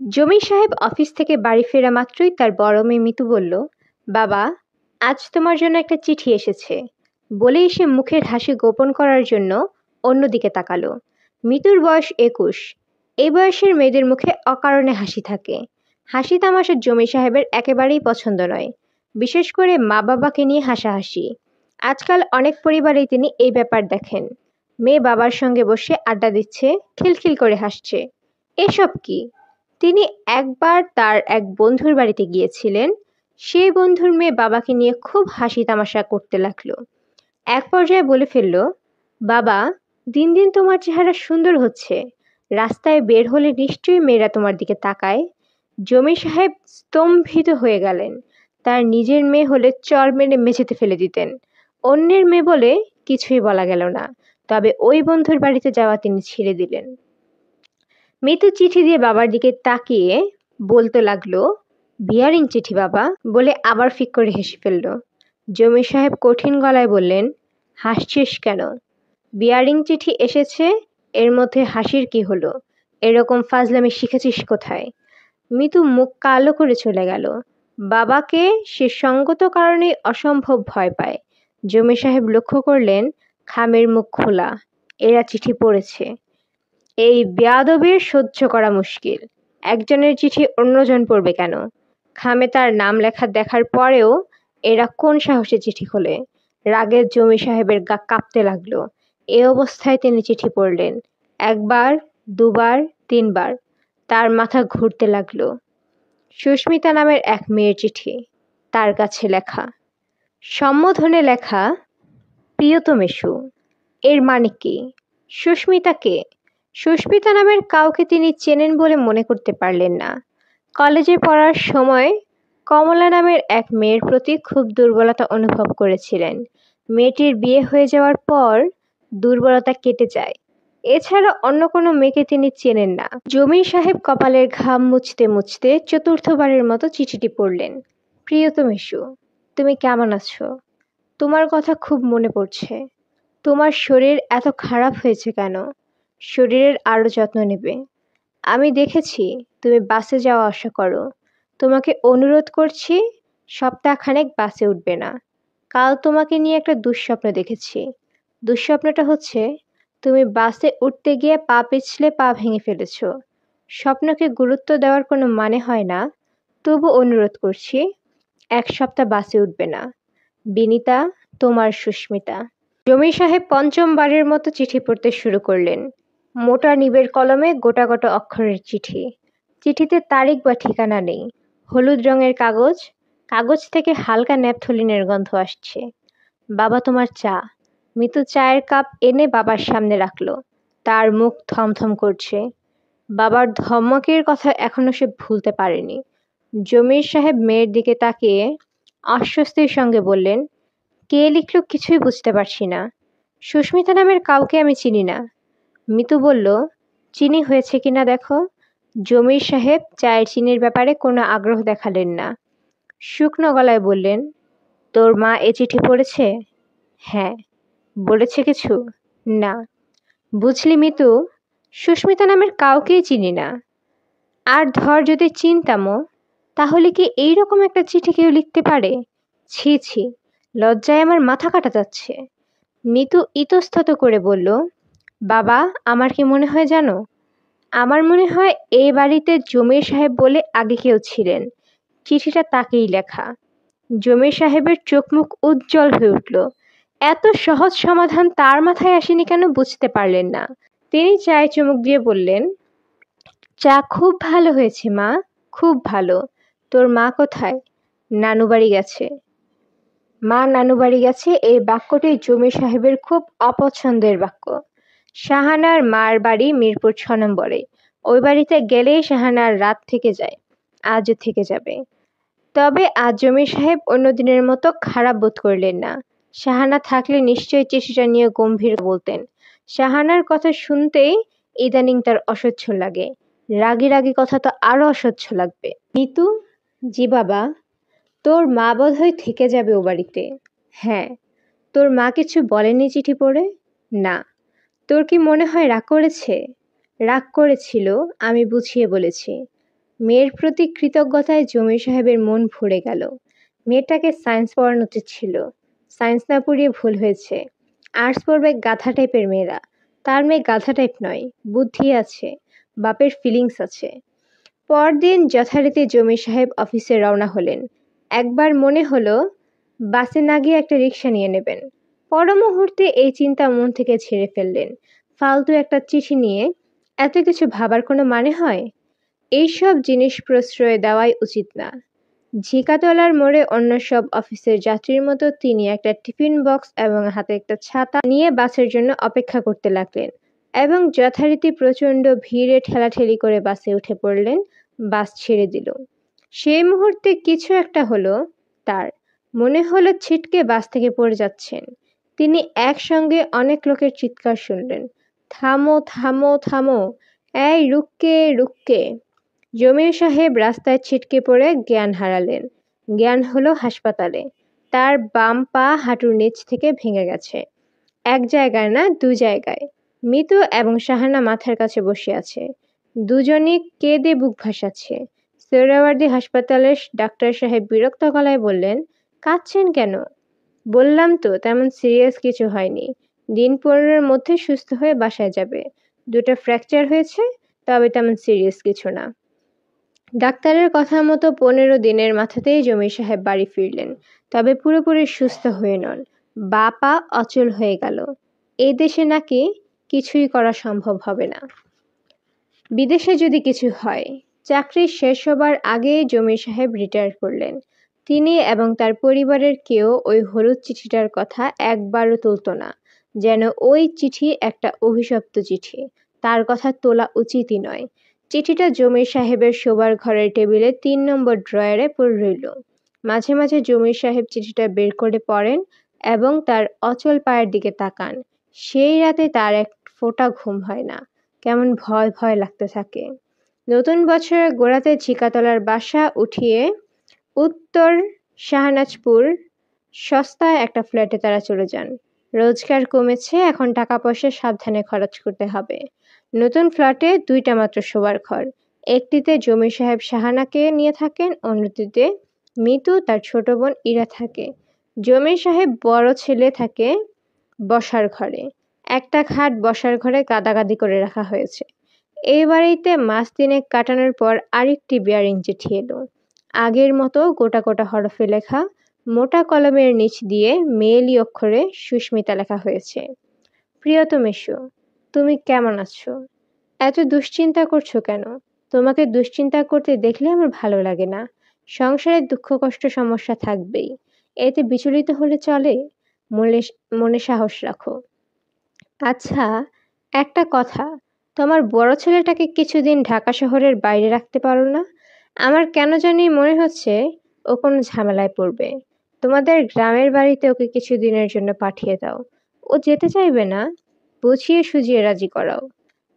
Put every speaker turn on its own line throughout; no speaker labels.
জমির সাহেব অফিস থেকে বাড়ি ফেরা মাত্রই তার বড় মেয়ে মিতু বলল, বাবা, আজ তোমার জন্য একটা চিঠি এসেছে। বলেই সে মুখের হাসি গোপন করার জন্য অন্যদিকে তাকালো। মিতুর বয়স 21। এই বয়সের মেয়েদের মুখে অকারণে হাসি থাকে। হাসি তামাশা জমির সাহেবের একেবারেই পছন্দ নয়, বিশেষ করে মা বাবাকে নিয়ে হাসাহাসি। আজকাল অনেক পরিবারেই তিনি এই ব্যাপার দেখেন। মেয়ে বাবার সঙ্গে বসে আড্ডা দিচ্ছে, খিলখিল করে হাসছে। এসব কি? তিনি একবার তার এক বন্ধুর বাড়িতে গিয়েছিলেন। সেই বন্ধুর মেয়ে বাবাকে নিয়ে খুব হাসি তামাশা করতে লাগলো। এক পর্যায়ে বলে ফেলল, বাবা, দিন দিন তোমার চেহারা সুন্দর হচ্ছে। রাস্তায় বের হলে নিশ্চয়ই মেয়েরা তোমার দিকে তাকায়। জমির সাহেব স্তম্ভিত হয়ে গেলেন। তার নিজের মেয়ে হলে চর মেরে মেঝেতে ফেলে দিতেন। অন্যের মেয়ে বলে কিছুই বলা গেল না, তবে ওই বন্ধুর বাড়িতে যাওয়া তিনি ছেড়ে দিলেন। মিতু চিঠি দিয়ে বাবার দিকে তাকিয়ে বলতে লাগলো, বিয়ারিং চিঠি বাবা, বলে আবার ফিক করে হেসে ফেলল। জমির সাহেব কঠিন গলায় বললেন, হাসছিস কেন? বিয়ারিং চিঠি এসেছে, এর মধ্যে হাসির কি হলো? এরকম ফাজলামি শিখেছিস কোথায়? মিতু মুখ কালো করে চলে গেল। বাবাকে সে সঙ্গত কারণে অসম্ভব ভয় পায়। জমির সাহেব লক্ষ্য করলেন খামের মুখ খোলা। এরা চিঠি পড়েছে। এই বেয়াদবির সহ্য করা মুশকিল। একজনের চিঠি অন্যজন পড়বে কেন? খামে তার নাম লেখা দেখার পরেও এরা কোন সাহসে চিঠি খোলে? রাগে জমির সাহেবের গা কাঁপতে লাগলো। এ অবস্থায় তিনি চিঠি পড়লেন। একবার, দুবার, তিনবার। তার মাথা ঘুরতে লাগলো। সুস্মিতা নামের এক মেয়ের চিঠি, তার কাছে লেখা। সম্বোধনে লেখা, প্রিয়তমেষু। এর মানে কি? সুস্মিতা কে? সুস্মিতা নামের কাউকে তিনি চেনেন বলে মনে করতে পারলেন না। কলেজে পড়ার সময় কমলা নামের এক মেয়ের প্রতি খুব দুর্বলতা অনুভব করেছিলেন। মেয়েটির বিয়ে হয়ে যাওয়ার পর দুর্বলতা কেটে যায়। এছাড়া অন্য কোনো মেয়েকে তিনি চেনেন না। জমির সাহেব কপালের ঘাম মুছতে মুছতে চতুর্থবারের মতো চিঠিটি পড়লেন। প্রিয়তমেষু, তুমি কেমন আছো? তোমার কথা খুব মনে পড়ছে। তোমার শরীর এত খারাপ হয়েছে কেন? শরীরের আরো যত্ন নেবে। আমি দেখেছি তুমি বাসে যাওয়া আসা করো। তোমাকে অনুরোধ করছি, সপ্তাহখানেক বাসে উঠবে না। কাল তোমাকে নিয়ে একটা দুঃস্বপ্ন দেখেছি। দুঃস্বপ্নটা হচ্ছে তুমি বাসে উঠতে গিয়ে পা পিছলে পা ভেঙে ফেলেছ। স্বপ্নকে গুরুত্ব দেওয়ার কোনো মানে হয় না। তবু অনুরোধ করছি, এক সপ্তাহ বাসে উঠবে না। বিনীতা, তোমার সুস্মিতা। জমির সাহেব পঞ্চমবারের মতো চিঠি পড়তে শুরু করলেন। মোটা নিবের কলমে গোটা গোটা অক্ষরের চিঠি। চিঠিতে তারিখ বা ঠিকানা নেই। হলুদ রঙের কাগজ। কাগজ থেকে হালকা ন্যাপথলিনের গন্ধ আসছে। বাবা, তোমার চা। মিতু চায়ের কাপ এনে বাবার সামনে রাখলো। তার মুখ থমথম করছে। বাবার ধমকের কথা এখনো সে ভুলতে পারেনি। জমির সাহেব মেয়ের দিকে তাকিয়ে অস্বস্তির সঙ্গে বললেন, কে লিখলো কিছুই বুঝতে পারছি না। সুস্মিতা নামের কাউকে আমি চিনি না। মিতু বলল, চিনি হয়েছে কিনা দেখো। জমির সাহেব চায়ের চিনির ব্যাপারে কোনো আগ্রহ দেখালেন না। শুকনো গলায় বললেন, তোর মা এ চিঠি পড়েছে? হ্যাঁ। বলেছে কিছু? না। বুঝলি মিতু, সুস্মিতা নামের কাউকেই চিনি না। আর ধর যদি চিনতামও, তাহলে কি এইরকম একটা চিঠি কেউ লিখতে পারে? ছি ছি, লজ্জায় আমার মাথা কাটা যাচ্ছে। মিতু ইতস্তত করে বলল, বাবা, আমার কি মনে হয় জানো? আমার মনে হয় এই বাড়িতে জমির সাহেব বলে আগে কেউ ছিলেন। চিঠিটা তাকেই লেখা। জমির সাহেবের চোখ মুখ উজ্জ্বল হয়ে উঠল। এত সহজ সমাধান তার মাথায় আসেনি কেন বুঝতে পারলেন না। তিনি চায়ে চুমুক দিয়ে বললেন, চা খুব ভালো হয়েছে মা, খুব ভালো। তোর মা কোথায়? নানু বাড়ি গেছে। মা নানু বাড়ি গেছে, এই বাক্যটি জমির সাহেবের খুব অপছন্দের বাক্য। শাহানার মার বাড়ি মিরপুর 6 নম্বরে। ওই বাড়িতে গেলেই শাহানার রাত থেকে যায়, আজও থেকে যাবে। তবে আজ জমির সাহেব অন্য দিনের মতো খারাপ বোধ করলেন না। শাহানা থাকলে নিশ্চয়ই চিঠিটা নিয়ে গম্ভীর বলতেন। শাহানার কথা শুনতেই ইদানিং তার অসহ্য লাগে। রাগী রাগী কথা তো আরো অসহ্য লাগবে। নিতু, জি বাবা। তোর মা বোধহয় থেকে যাবে ও বাড়িতে। হ্যাঁ। তোর মা কিছু বলেনি চিঠি পড়ে? না। তোর কি মনে হয় রাগ করেছে? রাগ করেছিল, আমি বুঝিয়ে বলেছি। মেয়ের প্রতি কৃতজ্ঞতায় জমির সাহেবের মন ভরে গেল। মেয়েটাকে সায়েন্স পড়ানো উচিত ছিল। সায়েন্স না পড়িয়ে ভুল হয়েছে। আর্টস পড়বে গাধা টাইপের মেয়েরা। তার মেয়ে গাধা টাইপ নয়, বুদ্ধি আছে, বাপের ফিলিংস আছে। পরদিন যথারীতি জমির সাহেব অফিসে রওনা হলেন। একবার মনে হলো বাসে না গিয়ে একটা রিক্সা নিয়ে নেবেন। পর মুহূর্তে এই চিন্তা মন থেকে ঝেড়ে ফেললেন। ফালতু একটা চিঠি নিয়ে এত কিছু ভাবার কোনো মানে হয়? এইসব জিনিস প্রশ্রয় দেওয়াই উচিত না। ঝিকাতলার মোড়ে অন্য সব অফিসের যাত্রীর মতো তিনি একটা টিফিন বক্স এবং হাতে একটা ছাতা নিয়ে বাসের জন্য অপেক্ষা করতে লাগলেন এবং যথারীতি প্রচণ্ড ভিড়ে ঠেলাঠেলি করে বাসে উঠে পড়লেন। বাস ছেড়ে দিল। সেই মুহূর্তে কিছু একটা হলো তার। মনে হলো ছিটকে বাস থেকে পড়ে যাচ্ছেন। তিনি একসঙ্গে অনেক লোকের চিৎকার শুনলেন, থামো থামো থামো, এই রুক্কে রুক্কে। জমির সাহেব রাস্তায় ছিটকে পড়ে জ্ঞান হারালেন। জ্ঞান হলো হাসপাতালে। তার বাম পা হাঁটুর নিচ থেকে ভেঙে গেছে। এক জায়গায় না, দু জায়গায়। মিতু এবং শাহানা মাথার কাছে বসে আছে। দুজনই কেঁদে বুক ভাসাচ্ছে। সোহরাওয়ার্দী হাসপাতালের ডাক্তার সাহেব বিরক্ত গলায় বললেন, কাঁদছেন কেন? বললাম তো তেমন সিরিয়াস কিছু হয়নি। দিন 15-এর মধ্যে সুস্থ হয়ে বাসায় যাবে। দুটো ফ্র্যাকচার হয়েছে, তবে তেমন সিরিয়াস কিছু না। ডাক্তারের কথা মতো 15 দিনের মাথাতেই জমির সাহেব বাড়ি ফিরলেন। তবে পুরোপুরি সুস্থ হয়ে নন। বা পা অচল হয়ে গেল। এই দেশে নাকি কিছুই করা সম্ভব হবে না। বিদেশে যদি কিছু হয়। চাকরি শেষ হবার আগেই জমির সাহেব রিটায়ার করলেন। তিনি এবং তার পরিবারের কেউ ওই হলুদ চিঠিটার কথা একবারও তুলত না। যেন ওই চিঠি একটা অভিশপ্ত চিঠি। তার কথা তোলা উচিতই নয়। চিঠিটা জমির সাহেবের শোবার ঘরের টেবিলে 3 নম্বর ড্রয়ারে পড়ে রইল। মাঝে মাঝে জমির সাহেব চিঠিটা বের করে পড়েন এবং তার অচল পায়ের দিকে তাকান। সেই রাতে তার এক ফোঁটা ঘুম হয় না। কেমন ভয় ভয় লাগতে থাকে। নতুন বছরের গোড়াতে ঝিকাতলার বাসা উঠিয়ে উত্তর শাহনাজপুর সস্তায় একটা ফ্ল্যাটে তারা চলে যান। রোজগার কমেছে, এখন টাকা পয়সা সাবধানে খরচ করতে হবে। নতুন ফ্ল্যাটে 2টা মাত্র শোবার ঘর। একটিতে জমির সাহেব শাহানাকে নিয়ে থাকেন, অন্যটিতে মিতু তার ছোট বোন ইরা থাকে। জমির সাহেব বড় ছেলে থাকে বসার ঘরে। একটা খাট বসার ঘরে গাদাগাদি করে রাখা হয়েছে। এই বাড়িতে মাস 3 কাটানোর পর আরেকটি বিয়ারিং চিঠি এলো। আগের মতো গোটা গোটা হরফে লেখা, মোটা কলমের নিচ দিয়ে মেয়েলি অক্ষরে সুস্মিতা লেখা হয়েছে। প্রিয়তম এসো, তুমি কেমন আছো? এত দুশ্চিন্তা করছো কেন? তোমাকে দুশ্চিন্তা করতে দেখলে আমার ভালো লাগে না। সংসারে দুঃখ কষ্ট সমস্যা থাকবেই, এতে বিচলিত হলে চলে? মনে মনে সাহস রাখো। আচ্ছা, একটা কথা, তোমার বড় ছেলেটাকে কিছুদিন ঢাকা শহরের বাইরে রাখতে পারো না? আমার কেন জানি মনে হচ্ছে ও কোনো ঝামেলায় পড়বে। তোমাদের গ্রামের বাড়িতে ওকে কিছুদিনের জন্য পাঠিয়ে দাও। ও যেতে চাইবে না, বুঝিয়ে সুঝিয়ে রাজি করাও।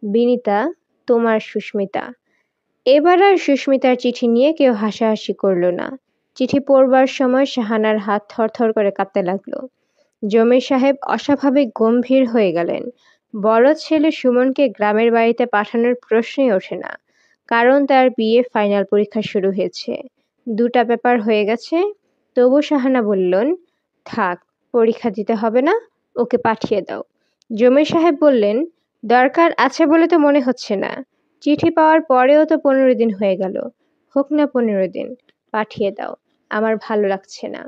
বিনিতা, তোমার সুস্মিতা। এবার আর সুস্মিতার চিঠি নিয়ে কেউ হাসাহাসি করল না। চিঠি পড়বার সময় শাহানার হাত থরথর করে কাঁপতে লাগলো। জমির সাহেব অস্বাভাবিক গম্ভীর হয়ে গেলেন। বড় ছেলে সুমনকে গ্রামের বাড়িতে পাঠানোর প্রশ্নই ওঠে না। কারণ তার বিয়ে ফাইনাল পরীক্ষা শুরু হয়েছে। 2টা পেপার হয়ে গেছে। তবু শাহানা বললেন, থাক, পরীক্ষা দিতে হবে না, ওকে পাঠিয়ে দাও। জমির সাহেব বললেন, দরকার আছে বলে তো মনে হচ্ছে না। চিঠি পাওয়ার পরেও তো 15 দিন হয়ে গেল। হোক না 15 দিন, পাঠিয়ে দাও। আমার ভালো লাগছে না।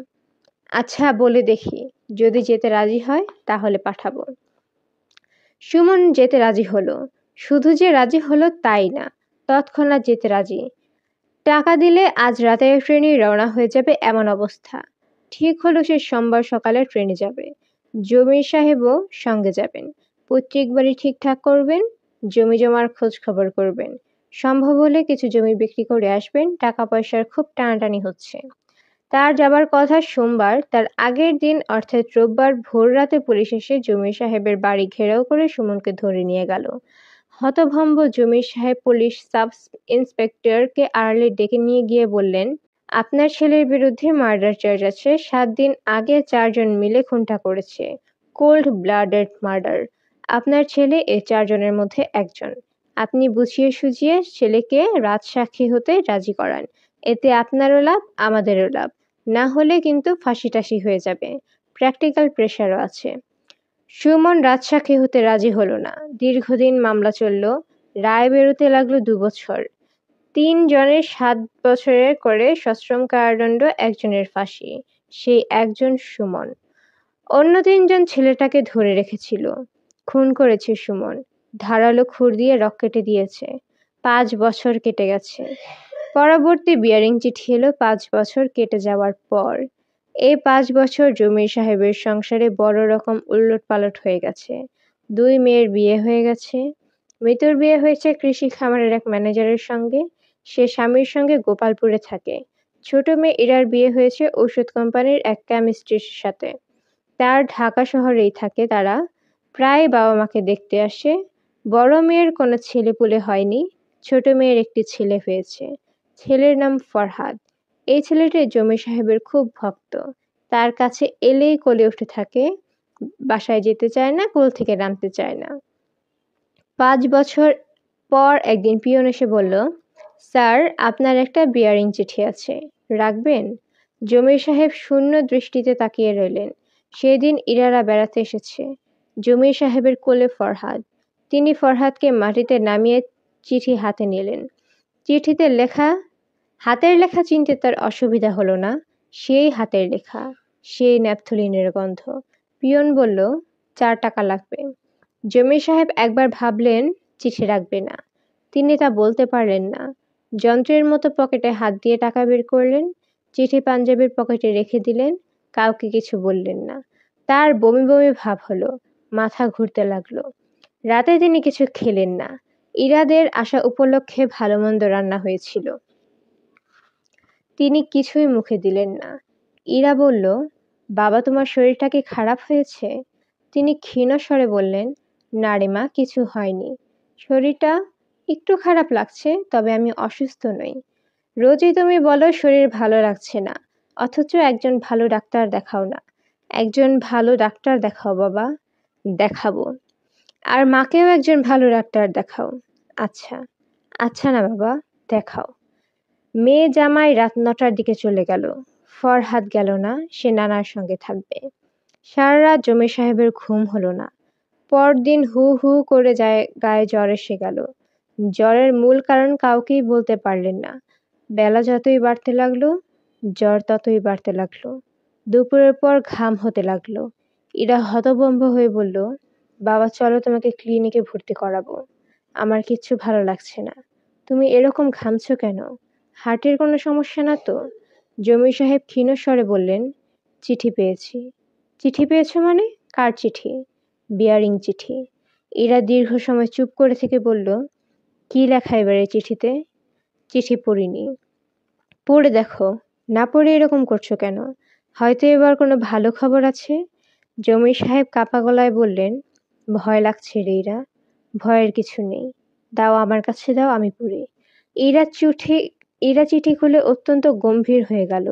আচ্ছা, বলে দেখি, যদি যেতে রাজি হয় তাহলে পাঠাবো। সুমন যেতে রাজি হলো। শুধু যে রাজি হলো তাই না, তৎক্ষণাৎ যেতে রাজি। টাকা দিলে আজ রাতের ট্রেনে রওনা হয়ে যাবে এমন অবস্থা। ঠিক হলো সে সোমবার সকালে ট্রেনে যাবে। জমির সাহেবও সঙ্গে যাবেন। পৈতৃক বাড়ি ঠিকঠাক করবেন, জমি জমার খোঁজ খবর করবেন। সম্ভব হলে কিছু জমি বিক্রি করে আসবেন। টাকা পয়সার খুব টানাটানি হচ্ছে। তার যাবার কথা সোমবার, তার আগের দিন অর্থাৎ রোববার ভোর রাতে পুলিশ এসে জমির সাহেবের বাড়ি ঘেরাও করে সুমনকে ধরে নিয়ে গেল। হতভম্ব জমির সাহেব পুলিশ সাব ইন্সপেক্টরকে আড়ালে ডেকে নিয়ে গিয়ে বললেন, আপনার ছেলের বিরুদ্ধে মার্ডার চার্জ আছে। 7 দিন আগে 4 জন মিলে খুনটা করেছে। Cold blooded murder. আপনার ছেলে এই 4 জনের মধ্যে একজন। আপনি বুঝিয়ে সুঝিয়ে ছেলেকে রাজসাক্ষী হতে রাজি করান। এতে আপনারও লাভ, আমাদেরও লাভ। না হলে কিন্তু ফাঁসি টাসি হয়ে যাবে। প্র্যাকটিক্যাল প্রেশারও আছে। সুমন রাজসাক্ষী হতে রাজি হলো না। দীর্ঘদিন মামলা চলল। রায় বেরোতে লাগলো 2 বছর। 3 জনের 7 বছরের করে সশ্রম কারাদণ্ড, একজনের ফাঁসি। সেই একজন সুমন। অন্য 3 জন ছেলেটাকে ধরে রেখেছিল। খুন করেছে সুমন। ধারালো খুর দিয়ে রক কেটে দিয়েছে। 5 বছর কেটে গেছে। পরবর্তী বিয়ারিং চিঠি এলো 5 বছর কেটে যাওয়ার পর। এই 5 বছর জমির সাহেবের সংসারে বড় রকম উলটপালট হয়ে গেছে। 2 মেয়ের বিয়ে হয়ে গেছে। মৃত্যুর বিয়ে হয়েছে কৃষি খামারের এক ম্যানেজারের সঙ্গে। সে স্বামীর সঙ্গে গোপালপুরে থাকে। ছোট মেয়ে ইরার বিয়ে হয়েছে ওষুধ কোম্পানির এক কেমিস্ট্রির সাথে। তার ঢাকা শহরেই থাকে তারা। প্রায় বাবা মাকে দেখতে আসে। বড় মেয়ের কোনো ছেলেপুলে হয়নি। ছোট মেয়ের একটি ছেলে হয়েছে। ছেলের নাম ফরহাদ। এই ছেলেটি জমির সাহেবের খুব ভক্ত। তার কাছে এলেই কোলে উঠে থাকে। বাসায় যেতে চায় না, কোল থেকে নামতে চায় না। 5 বছর পর একদিন পিয়ন এসে বলল, স্যার, আপনার একটা বিয়ারিং চিঠি আছে, রাখবেন? জমির সাহেব শূন্য দৃষ্টিতে তাকিয়ে রইলেন। সেদিন ইরারা বেড়াতে এসেছে। জমির সাহেবের কোলে ফরহাদ। তিনি ফরহাদকে মাটিতে নামিয়ে চিঠি হাতে নিলেন। চিঠিতে লেখা, হাতের লেখা চিনতে তার অসুবিধা হলো না। সেই হাতের লেখা, সেই ন্যাপথলিনের গন্ধ। পিয়ন বলল, 4 টাকা লাগবে। জমির সাহেব একবার ভাবলেন চিঠি রাখবে না। তিনি তা বলতে পারলেন না। যন্ত্রের মতো পকেটে হাত দিয়ে টাকা বের করলেন। চিঠি পাঞ্জাবির পকেটে রেখে দিলেন। কাউকে কিছু বললেন না। তার বমি বমি ভাব হলো। মাথা ঘুরতে লাগলো। রাতে তিনি কিছু খেলেন না। ইরাদের আসা উপলক্ষে ভালো মন্দ রান্না হয়েছিল। তিনি কিছুই মুখে দিলেন না। ইরা বলল, বাবা, তোমার শরীরটা কি খারাপ হয়েছে? তিনি ক্ষীণ স্বরে বললেন, না রে মা, কিছু হয়নি। শরীরটা একটু খারাপ লাগছে, তবে আমি অসুস্থ নই। রোজই তুমি বলো শরীর ভালো লাগছে না, অথচ একজন ভালো ডাক্তার দেখাও না। একজন ভালো ডাক্তার দেখাও বাবা। দেখাবো। আর মাকেও একজন ভালো ডাক্তার দেখাও। আচ্ছা। আচ্ছা না বাবা, দেখাও। মেয়ে জামাই রাত 9টার দিকে চলে গেল। ফরহাদ গেল না, সে নানার সঙ্গে থাকবে। সারা রাত জমির সাহেবের ঘুম হলো না। পরদিন হু হু করে গায়ে জ্বর এসে গেল। জ্বরের মূল কারণ কাউকেই বলতে পারলেন না। বেলা যতই বাড়তে লাগলো, জ্বর ততই বাড়তে লাগলো। দুপুরের পর ঘাম হতে লাগলো। ইরা হতভম্ব হয়ে বলল, বাবা, চলো তোমাকে ক্লিনিকে ভর্তি করাবো। আমার কিচ্ছু ভালো লাগছে না। তুমি এরকম ঘামছো কেন? হার্টের কোনো সমস্যা না তো? জমির সাহেব ক্ষীণ স্বরে বললেন, চিঠি পেয়েছি। চিঠি পেয়েছো মানে? কার চিঠি? বিয়ারিং চিঠি। ইরা দীর্ঘ সময় চুপ করে থেকে বলল, কি লেখা এবারে চিঠিতে? চিঠি পড়িনি। পড়ে দেখো। না পড়ে এরকম করছো কেন? হয়তো এবার কোনো ভালো খবর আছে। জমির সাহেব কাপা গলায় বললেন, ভয় লাগছে রে ইরা। ভয়ের কিছু নেই। দাও, আমার কাছে দাও, আমি পড়ি। ইরা চিঠি খুলে অত্যন্ত গম্ভীর হয়ে গেল।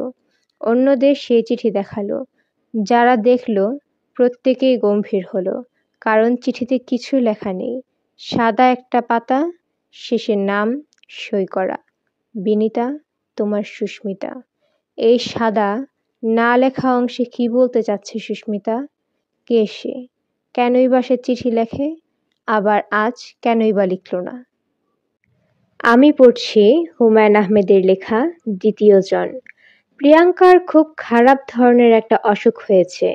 অন্যদের সেই চিঠি দেখালো। যারা দেখলো প্রত্যেকেই গম্ভীর হলো। কারণ চিঠিতে কিছু লেখা নেই। সাদা একটা পাতা, শেষে নাম সই করা, বিনিতা, তোমার সুস্মিতা। এই সাদা না লেখা অংশে কি বলতে চাচ্ছে সুস্মিতা? কে সে? কেনই বা সে চিঠি লেখে? আবার আজ কেনই বা লিখল না? আমি পড়ছি হুমায়ুন আহমেদের লেখা দ্বিতীয় জন। প্রিয়াঙ্কার খুব খারাপ ধরনের একটা অসুখ হয়েছে।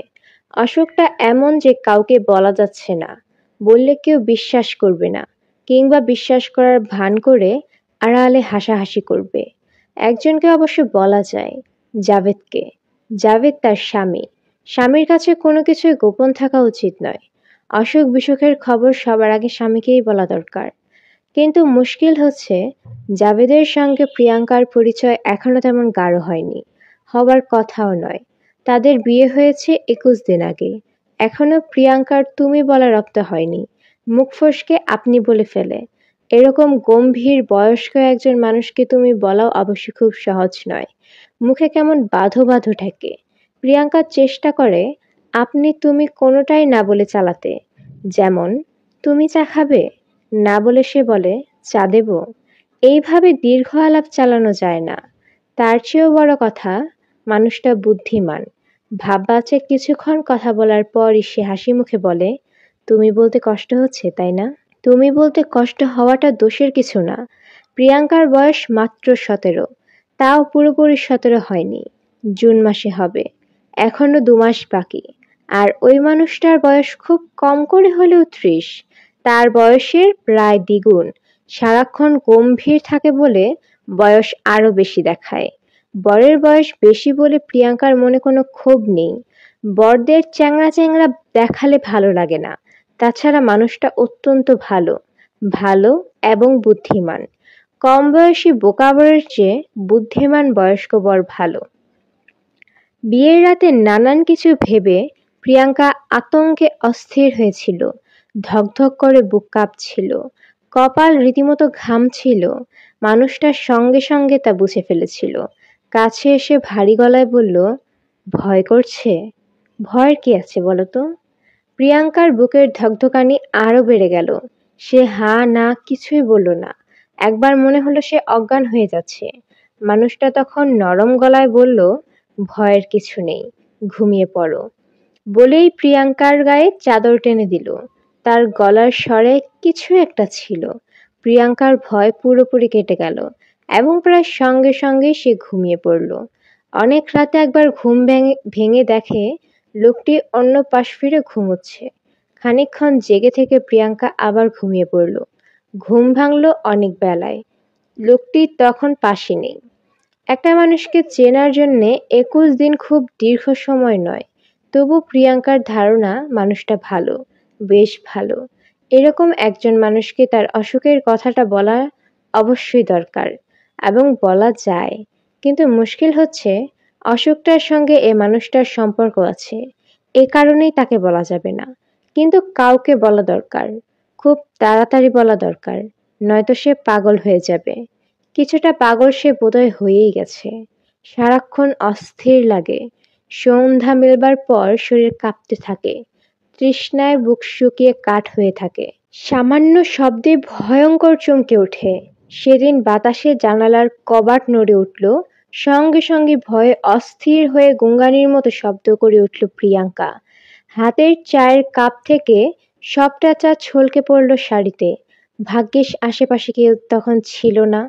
অসুখটা এমন যে কাউকে বলা যাচ্ছে না। বললে কেউ বিশ্বাস করবে না, কিংবা বিশ্বাস করার ভান করে আড়ালে হাসাহাসি করবে। একজনকে অবশ্য বলা যায়, জাভেদকে। জাভেদ তার স্বামী। স্বামীর কাছে কোনো কিছুই গোপন থাকা উচিত নয়। অসুখ বিসুখের খবর সবার আগে স্বামীকেই বলা দরকার। কিন্তু মুশকিল হচ্ছে, জাভেদের সঙ্গে প্রিয়াঙ্কার পরিচয় এখনো তেমন গাঢ় হয়নি। হবার কথাও নয়। তাদের বিয়ে হয়েছে 21 দিন আগে। এখনো প্রিয়াঙ্কার তুমি বলা রপ্ত হয়নি। মুখ ফসকে আপনি বলে ফেলে। এরকম গম্ভীর বয়স্ক একজন মানুষকে তুমি বলাও অবশ্য খুব সহজ নয়। মুখে কেমন বাঁধো বাঁধো ঠেকে। প্রিয়াঙ্কা চেষ্টা করে আপনি তুমি কোনোটাই না বলে চালাতে। যেমন, তুমি চা খাবে? না বলে সে বলে, চা দেব? এইভাবে দীর্ঘ আলাপ চালানো যায় না। তার চেয়েও বড় কথা, মানুষটা বুদ্ধিমান। ভাববা আছে কিছুক্ষণ কথা বলার পরই সে হাসি মুখে বলে, তুমি বলতে কষ্ট হচ্ছে তাই না? তুমি বলতে কষ্ট হওয়াটা দোষের কিছু না। প্রিয়াঙ্কার বয়স মাত্র 17, তাও পুরোপুরি 17 হয়নি, জুন মাসে হবে। এখনো 2 মাস বাকি। আর ওই মানুষটার বয়স খুব কম করে হলেও 30, তার বয়সের প্রায় দ্বিগুণ। সারাক্ষণ গম্ভীর থাকে বলে বয়স আরো বেশি দেখায়। বরের বয়স বেশি বলে প্রিয়াঙ্কার মনে কোনো ক্ষোভ নেই। বরদের চ্যাংড়া চ্যাংড়া দেখালে ভালো লাগে না। তাছাড়া মানুষটা অত্যন্ত ভালো, ভালো এবং বুদ্ধিমান। কম বয়সী বোকা বরের চেয়ে বুদ্ধিমান বয়স্ক বর ভালো। বিয়ের রাতে নানান কিছু ভেবে প্রিয়াঙ্কা আতঙ্কে অস্থির হয়েছিল। ধকধক করে বুক কাঁপছিল, কপাল রীতিমতো ঘামছিল। মানুষটার সঙ্গে সঙ্গে তা বুঝে ফেলেছিল। কাছে এসে ভারী গলায় বলল, ভয় করছে? ভয়ের কি আছে বলো তো? প্রিয়াঙ্কার বুকের ধকধকানি আরো বেড়ে গেল। সে হা না কিছুই বলল না। একবার মনে হলো সে অজ্ঞান হয়ে যাচ্ছে। মানুষটা তখন নরম গলায় বলল, ভয়ের কিছু নেই, ঘুমিয়ে পড়ো। বলেই প্রিয়াঙ্কার গায়ে চাদর টেনে দিল। তার গলার স্বরে কিছু একটা ছিল। প্রিয়াঙ্কার ভয় পুরোপুরি কেটে গেল এবং প্রায় সঙ্গে সঙ্গে সে ঘুমিয়ে পড়ল। অনেক রাতে একবার ঘুম ভেঙে দেখে লোকটি অন্য পাশ ফিরে ঘুমোচ্ছে। খানিকক্ষণ জেগে থেকে প্রিয়াঙ্কা আবার ঘুমিয়ে পড়ল। ঘুম ভাঙল অনেক বেলায়। লোকটি তখন পাশে নেই। একটা মানুষকে চেনার জন্যে 21 দিন খুব দীর্ঘ সময় নয়। তবু প্রিয়াঙ্কার ধারণা মানুষটা ভালো, বেশ ভালো। এরকম একজন মানুষকে তার অসুখের কথাটা বলা অবশ্যই দরকার এবং বলা যায়। কিন্তু মুশকিল হচ্ছে, অসুখটার সঙ্গে এ মানুষটার সম্পর্ক আছে। এ কারণেই তাকে বলা যাবে না। কিন্তু কাউকে বলা দরকার, খুব তাড়াতাড়ি বলা দরকার, নয়তো সে পাগল হয়ে যাবে। কিছুটা পাগল সে বোধহয় হয়েই গেছে। সারাক্ষণ অস্থির লাগে। সন্ধ্যা মিলবার পর শরীর কাঁপতে থাকে। তৃষ্ণায় বুক শুকিয়ে কাঠ হয়ে থাকে। সামান্য শব্দে ভয়ঙ্কর চমকে ওঠে। সেদিন বাতাসে জানালার কবাট নড়ে উঠল। সঙ্গে সঙ্গে ভয়ে অস্থির হয়ে গুঙ্গানির মতো শব্দ করে উঠল প্রিয়াঙ্কা। হাতের চায়ের কাপ থেকে সবটা চা ছলকে পড়ল শাড়িতে। ভাগ্যিস আশেপাশে কেউ তখন ছিল না।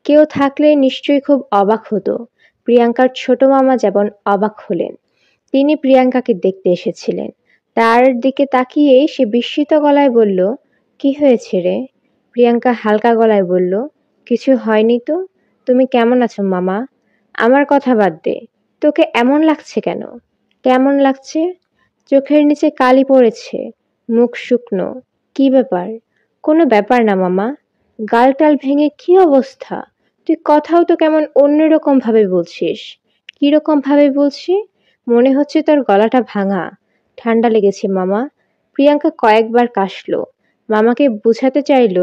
কেউ থাকলে নিশ্চয়ই খুব অবাক হতো। প্রিয়াঙ্কার ছোট মামা যেমন অবাক হলেন। তিনি প্রিয়াঙ্কাকে দেখতে এসেছিলেন। তার দিকে তাকিয়েই সে বিস্মিত গলায় বলল, কি হয়েছে রে? প্রিয়াঙ্কা হালকা গলায় বলল, কিছু হয়নি তো। তুমি কেমন আছো মামা? আমার কথা বাদ দে, তোকে এমন লাগছে কেন? কেমন লাগছে? চোখের নিচে কালি পড়েছে, মুখ শুকনো। কি ব্যাপার? কোনো ব্যাপার না মামা। গালটাল ভেঙে কি অবস্থা? তুই কথাও তো কেমন অন্যরকম ভাবে বলছিস। কিরকম ভাবে বলছি? মনে হচ্ছে তোর গলাটা ভাঙা। ঠান্ডা লেগেছে মামা। প্রিয়াঙ্কা কয়েকবার কাশলো। মামাকে বুঝাতে চাইল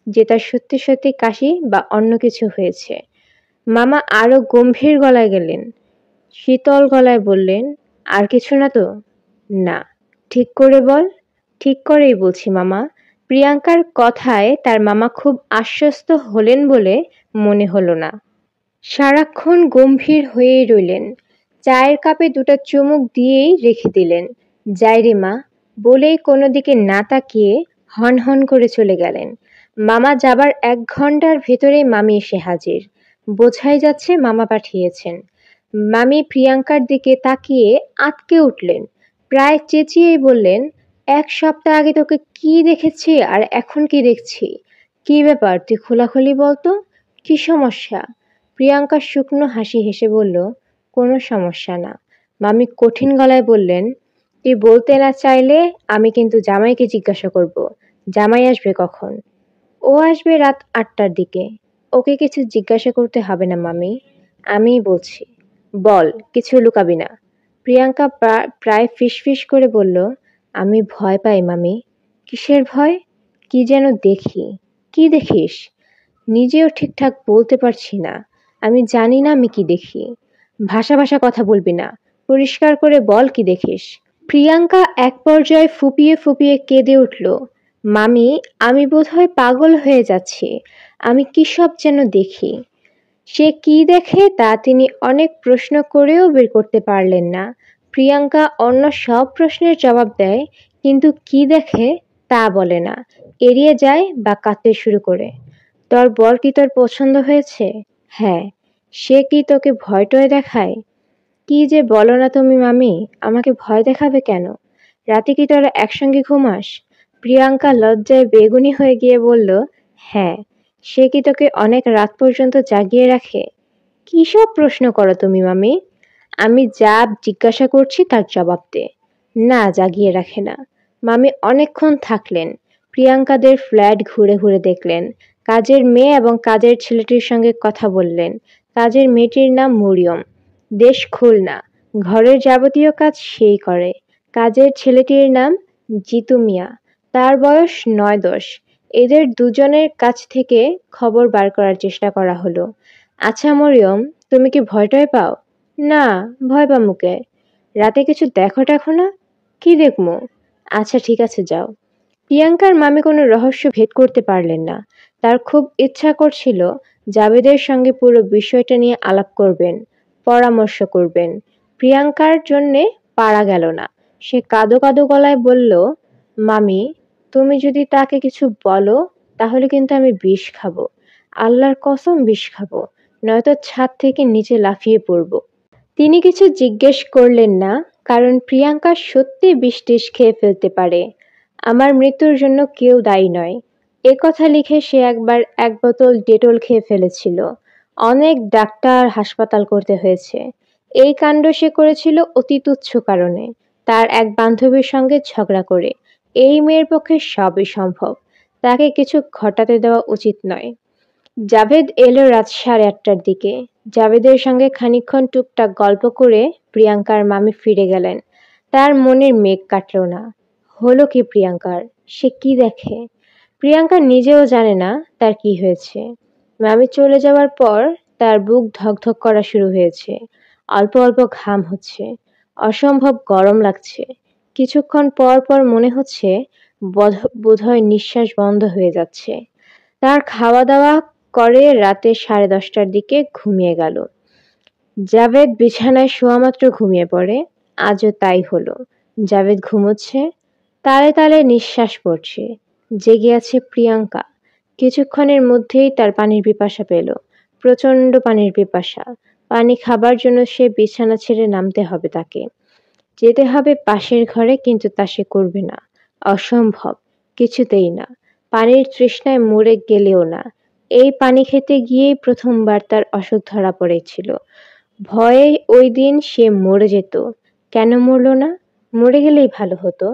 যে তার সত্যি সত্যি কাশি বা অন্য কিছু হয়েছে। মামা আরো গম্ভীর গলায় গেলেন, শীতল গলায় বললেন, আর কিছু না তো? না। ঠিক করে বল। ঠিক করেই বলছি মামা। প্রিয়াঙ্কার কথায় তার মামা খুব আশ্বস্ত হলেন বলে মনে হলো না। সারাক্ষণ গম্ভীর হয়েই রইলেন। চায়ের কাপে 2টা চুমুক দিয়েই রেখে দিলেন। যাই রে মা বলেই কোনো দিকে না তাকিয়ে হন হন করে চলে গেলেন। মামা যাবার 1 ঘন্টার ভেতরেই মামি এসে হাজির। বোঝাই যাচ্ছে মামা পাঠিয়েছেন। মামি প্রিয়াঙ্কার দিকে তাকিয়ে আঁতকে উঠলেন। প্রায় চেঁচিয়েই বললেন, 1 সপ্তাহ আগে তোকে কি দেখেছি আর এখন কি দেখছি? কি ব্যাপার, তুই খোলাখুলি বলতো, কি সমস্যা? প্রিয়াঙ্কা শুকনো হাসি হেসে বলল, কোনো সমস্যা না। মামি কঠিন গলায় বললেন, তুই বলতে না চাইলে আমি কিন্তু জামাইকে জিজ্ঞাসা করব, জামাই আসবে কখন? ও আসবে রাত 8টার দিকে। ওকে কিছু জিজ্ঞাসা করতে হবে না মামি, আমিই বলছি। বল, কিছু লুকাবি না। প্রিয়াঙ্কা প্রায় ফিসফিস করে বলল, আমি ভয় পাই মামি। কিসের ভয়? কি যেন দেখি। কি দেখিস? নিজেও ঠিকঠাক বলতে পারছি না। আমি জানি না আমি কি দেখি। ভাষা ভাষা কথা বলবি না, পরিষ্কার করে বল কি দেখিস। প্রিয়াঙ্কা এক পর্যায়ে ফুপিয়ে ফুপিয়ে কেঁদে উঠল। মামি, আমি বোধহয় পাগল হয়ে যাচ্ছি। আমি কি সব যেন দেখি। সে কি দেখে তা তিনি অনেক প্রশ্ন করেও বের করতে পারলেন না। প্রিয়াঙ্কা অন্য সব প্রশ্নের জবাব দেয়, কিন্তু কি দেখে তা বলে না, এড়িয়ে যায় বা কাঁদতে শুরু করে। তোর বর কি তোর পছন্দ হয়েছে? হ্যাঁ। সে কি তোকে ভয় টয় দেখায়? কি যে বলো না তুমি মামি, আমাকে ভয় দেখাবে কেন? রাতে কি তোরা একসঙ্গে ঘুমাস? প্রিয়াঙ্কা লজ্জায় বেগুনি হয়ে গিয়ে বলল, হ্যাঁ। সে কি তোকে অনেক রাত পর্যন্ত জাগিয়ে রাখে? কি সব প্রশ্ন করো তুমি মামি? আমি যা জিজ্ঞাসা করছি তার জবাব দে। না, জাগিয়ে রাখে না। মামি অনেকক্ষণ থাকলেন। প্রিয়াঙ্কাদের ফ্ল্যাট ঘুরে ঘুরে দেখলেন। কাজের মেয়ে এবং কাজের ছেলেটির সঙ্গে কথা বললেন। কাজের মেয়েটির নাম মরিয়ম, দেশ খুলনা, ঘরের যাবতীয় কাজ সেই করে। কাজের ছেলেটির নাম জিতু মিয়া, তার বয়স ৯-১০। এদের দুজনের কাছ থেকে খবর বার করার চেষ্টা করা হলো। আচ্ছা মরিয়ম, তুমি কি ভয় টয় পাও? না, ভয় পামুকে। রাতে কিছু দেখো টেখো না? কি দেখমু? আচ্ছা ঠিক আছে, যাও। প্রিয়াঙ্কার মামি কোনো রহস্য ভেদ করতে পারলেন না। তার খুব ইচ্ছা করছিল জাবেদের সঙ্গে পুরো বিষয়টা নিয়ে আলাপ করবেন, পরামর্শ করবেন। প্রিয়াঙ্কার জন্যে পারা গেল না। সে কাঁদো কাঁদো গলায় বলল, মামি, তুমি যদি তাকে কিছু বলো তাহলে কিন্তু আমি বিষ খাবো। আল্লাহর কসম বিষ খাবো, নয়তো ছাদ থেকে নিচে লাফিয়ে পড়ব। তিনি কিছু জিজ্ঞেস করলেন না, কারণ প্রিয়াঙ্কা সত্যি বিষ টিষ খেয়ে ফেলতে পারে। আমার মৃত্যুর জন্য কেউ দায়ী নয়, এ কথা লিখে সে একবার ১ বোতল ডেটল খেয়ে ফেলেছিল। অনেক ডাক্তার, হাসপাতাল করতে হয়েছে। এই কাণ্ড সে করেছিল অতি তুচ্ছ কারণে, তার এক বান্ধবীর সঙ্গে ঝগড়া করে। এই মেয়ের পক্ষে সবই সম্ভব, তাকে কিছু ঘটাতে দেওয়া উচিত নয়। জাভেদ এলো রাত ৮:৩০টার দিকে। জাভেদের সঙ্গে খানিকক্ষণ টুকটাক গল্প করে প্রিয়াঙ্কার মামি ফিরে গেলেন। তার মনের মেঘ কাটল না। হলো কি প্রিয়াঙ্কার? সে কি দেখে? প্রিয়াঙ্কা নিজেও জানে না তার কি হয়েছে। মামি চলে যাওয়ার পর তার বুক ধকধক করা শুরু হয়েছে। অল্প অল্প ঘাম হচ্ছে। অসম্ভব গরম লাগছে। কিছুক্ষণ পর পর মনে হচ্ছে বোধহয় নিঃশ্বাস বন্ধ হয়ে যাচ্ছে। তার খাওয়া দাওয়া করে রাতে ১০:৩০টার দিকে ঘুমিয়ে গেল। জাভেদ বিছানায় শোয়ামাত্র ঘুমিয়ে পড়ে। আজও তাই হলো। জাভেদ ঘুমোচ্ছে, তালে তালে নিঃশ্বাস পড়ছে। জেগে আছে প্রিয়াঙ্কা। কিছুক্ষণের মধ্যেই তার পানির পিপাসা পেল, প্রচণ্ড পানির পিপাসা। পানি খাবার জন্য সে বিছানা ছেড়ে নামতে হবে তাকে। যেতে হবে পাশের ঘরে, কিন্তু তা সে করবে না। অসম্ভব, কিছুতেই না। পানির তৃষ্ণায় মরে গেলেও না। এই পানি খেতে গিয়েই প্রথমবার তার অসুখ ধরা পড়েছিল। ভয়ে ওই দিন সে মরে যেত। কেন মরল না? মরে গেলেই ভালো হতো।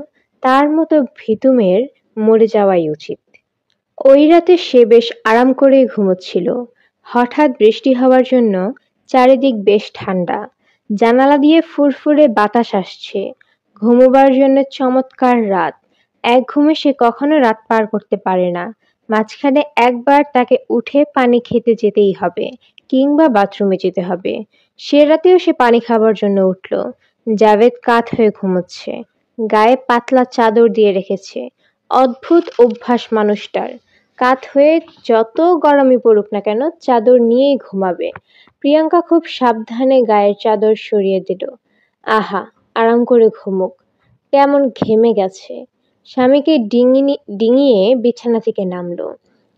তার মতো ভীতু মেয়ের মরে যাওয়াই উচিত। ওই রাতে সে বেশ আরাম করেই ঘুমোচ্ছিল। হঠাৎ বৃষ্টি হওয়ার জন্য চারিদিক বেশ ঠান্ডা। জানালা দিয়ে ফুরফুরে বাতাস আসছে। ঘুমোবার জন্য চমৎকার রাত। এক ঘুমে সে কখনো রাত পার করতে পারে না। মাঝখানে একবার তাকে উঠে পানি খেতে যেতেই হবে, কিংবা বাথরুমে যেতে হবে। সে রাতেও সে পানি খাবার জন্য উঠল। জাভেদ কাত হয়ে ঘুমোচ্ছে। গায়ে পাতলা চাদর দিয়ে রেখেছে। অদ্ভুত অভ্যাস মানুষটার। কাত হয়ে যত গরমই পড়ুক না কেন চাদর নিয়েই ঘুমাবে। প্রিয়াঙ্কা খুব সাবধানে গায়ের চাদর সরিয়ে দিল। আহা, আরাম করে ঘুমুক। কেমন ঘেমে গেছে। স্বামীকে ডিঙিয়ে বিছানা থেকে নামলো।